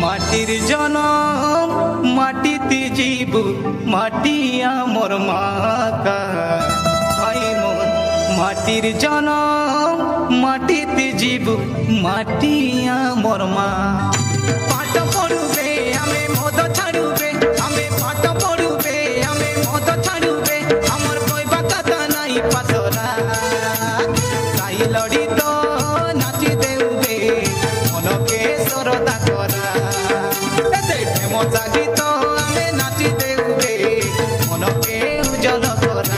মাটির জনম মাটিতে জীব মাটি আমার মাকা ভাই মন মাটির জনম মাটিতে জীব মাটি আমার মা পাঠ পড়ুবে আমি মদ ছাড়ুবে আমি পাঠ পড়ুবে আমি মদ ছাড়ুবে আমার কইবা কথা নাই পাতরা তাই লড়ি তো নাচি দেউবে মনকে সরদা করা মজা গীত আমি নাচি দেউবে মনকে উজ্জ্বল করা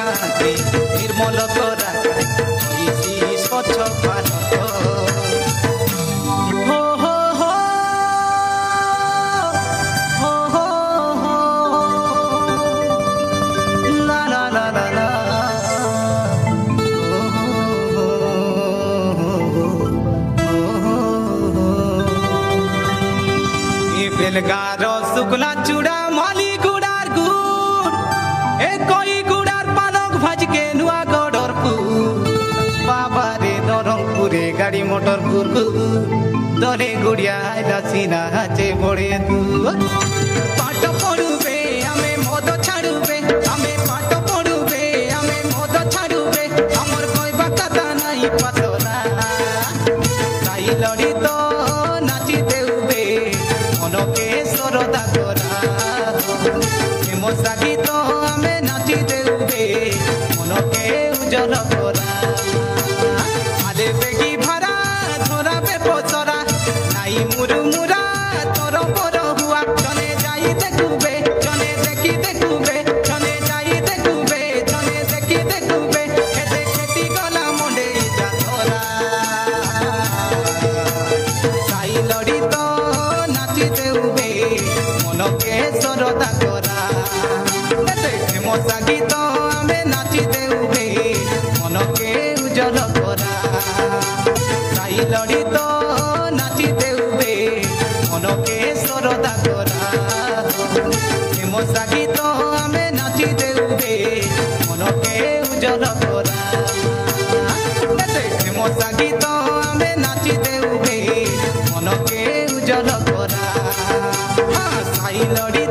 निर्मल करा स्वच्छ भारत हो हो हो हो हो हो ला ला ला ला ला ये बेलगार शुक्ला चूड़ा माली गुड़ार गुड़ ए कोई गुड़ार पालक भाज के नुआ गडर बाबा रे नरंगपुरे गाड़ी मोटर गुरगु दरे गुड़िया सीना हाचे बड़े तू पाठ पढ़ुबे आमे मद छाड़ुबे आमे पाठ पढ़ुबे आमे मद छाड़ुबे हमर कइबा कथा नाही पातरा ताई लड़ी तो नाची देउबे मनके सरदा करा मजा गीत आमे नाची देउबे मनके उज्जवल करा आले बेगी भारा धरा बे पचरा नाई मुरु मुरा तोर पर हुआ जने মনকে সরদা করা প্রেমসা গীত আমি নাচি দেউবে মনকে উজ্জ্বল করা সাই লড়ি তো নাচি দেউবে মনকে সরদা করা প্রেমসা গীত আমি নাচি দেউবে মনকে উজ্জ্বল করা প্রেমসা গীত আমি নাচি দেউবে মনকে উজ্জ্বল করা সাই লড়ি